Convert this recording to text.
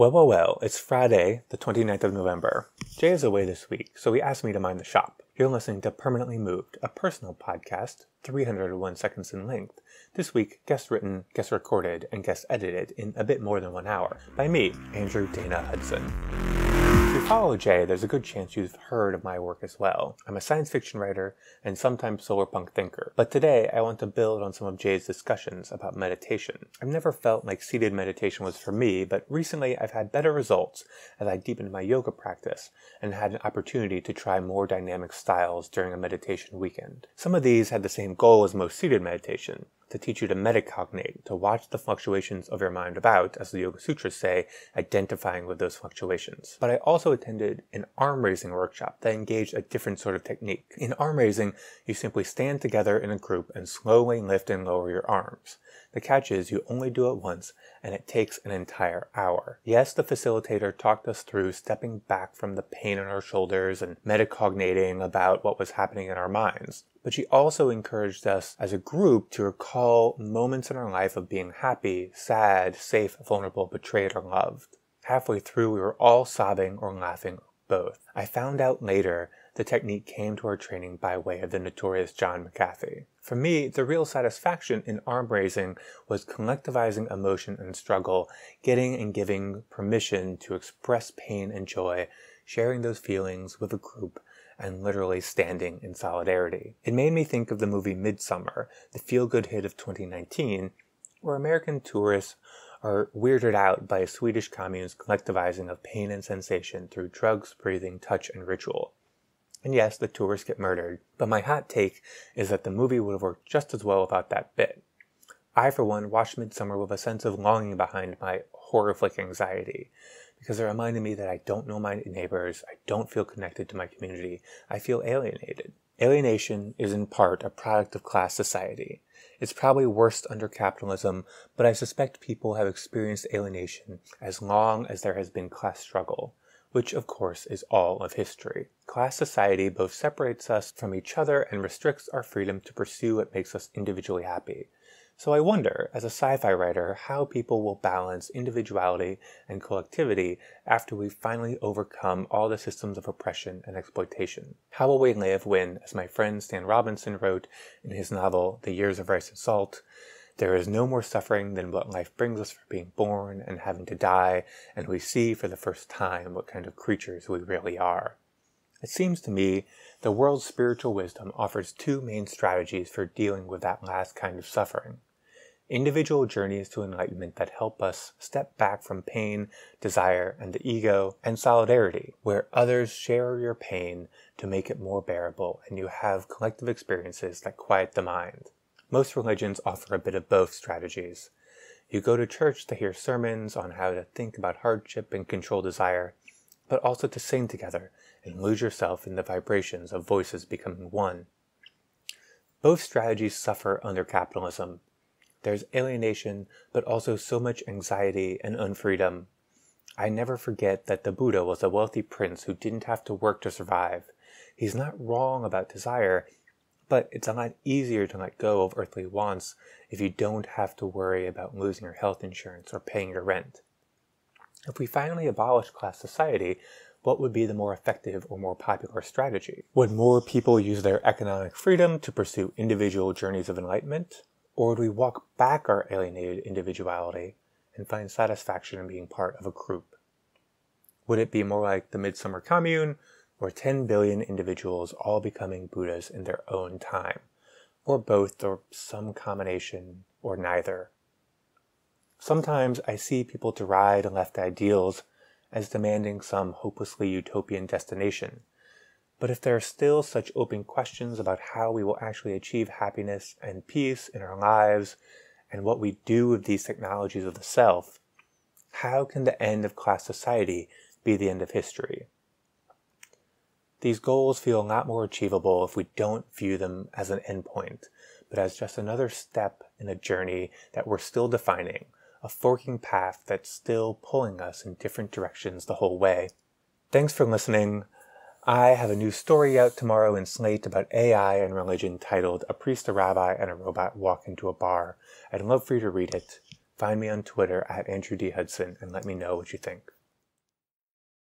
Well, it's Friday, the 29th of November. Jay is away this week, so he asked me to mind the shop. You're listening to Permanently Moved, a personal podcast, 301 seconds in length. This week, guest written, guest recorded, and guest edited in a bit more than 1 hour by me, Andrew Dana Hudson. If you follow Jay, there's a good chance you've heard of my work as well. I'm a science fiction writer and sometimes solar punk thinker. But today, I want to build on some of Jay's discussions about meditation. I've never felt like seated meditation was for me, but recently I've had better results as I deepened my yoga practice and had an opportunity to try more dynamic styles during a meditation weekend. Some of these had the same goal as most seated meditation, to teach you to metacognate, to watch the fluctuations of your mind about, as the Yoga Sutras say, identifying with those fluctuations. But I also attended an arm raising workshop that engaged a different sort of technique. In arm raising, you simply stand together in a group and slowly lift and lower your arms. The catch is you only do it once, and it takes an entire hour. Yes, the facilitator talked us through stepping back from the pain in our shoulders and metacognating about what was happening in our minds. But she also encouraged us as a group to recall moments in our life of being happy, sad, safe, vulnerable, betrayed, or loved. Halfway through, we were all sobbing or laughing, or both. I found out later the technique came to our training by way of the notorious John McAfee. For me, the real satisfaction in arm raising was collectivizing emotion and struggle, getting and giving permission to express pain and joy, sharing those feelings with a group, and literally standing in solidarity. It made me think of the movie Midsommar, the feel-good hit of 2019, where American tourists are weirded out by a Swedish commune's collectivizing of pain and sensation through drugs, breathing, touch, and ritual. And yes, the tourists get murdered, but my hot take is that the movie would have worked just as well without that bit. I, for one, watched Midsommar with a sense of longing behind my horrific anxiety, because it reminded me that I don't know my neighbors, I don't feel connected to my community, I feel alienated. Alienation is in part a product of class society. It's probably worst under capitalism, but I suspect people have experienced alienation as long as there has been class struggle, which of course is all of history. Class society both separates us from each other and restricts our freedom to pursue what makes us individually happy. So I wonder, as a sci-fi writer, how people will balance individuality and collectivity after we finally overcome all the systems of oppression and exploitation. How will we live when, as my friend Stan Robinson wrote in his novel The Years of Rice and Salt, there is no more suffering than what life brings us for being born and having to die, and we see for the first time what kind of creatures we really are. It seems to me the world's spiritual wisdom offers two main strategies for dealing with that last kind of suffering. Individual journeys to enlightenment that help us step back from pain, desire, and the ego, and solidarity, where others share your pain to make it more bearable, and you have collective experiences that quiet the mind. Most religions offer a bit of both strategies. You go to church to hear sermons on how to think about hardship and control desire, but also to sing together and lose yourself in the vibrations of voices becoming one. Both strategies suffer under capitalism. There's alienation, but also so much anxiety and unfreedom. I never forget that the Buddha was a wealthy prince who didn't have to work to survive. He's not wrong about desire, but it's a lot easier to let go of earthly wants if you don't have to worry about losing your health insurance or paying your rent. If we finally abolish class society, what would be the more effective or more popular strategy? Would more people use their economic freedom to pursue individual journeys of enlightenment? Or would we walk back our alienated individuality and find satisfaction in being part of a group? Would it be more like the Midsommar commune, or 10 billion individuals all becoming Buddhas in their own time? Or both, or some combination, or neither? Sometimes I see people deride left ideals as demanding some hopelessly utopian destination. But if there are still such open questions about how we will actually achieve happiness and peace in our lives, and what we do with these technologies of the self, how can the end of class society be the end of history? These goals feel a lot more achievable if we don't view them as an endpoint, but as just another step in a journey that we're still defining, a forking path that's still pulling us in different directions the whole way. Thanks for listening. I have a new story out tomorrow in Slate about AI and religion titled A Priest, a Rabbi, and a Robot Walk into a Bar. I'd love for you to read it. find me on Twitter at Andrew D. Hudson and let me know what you think.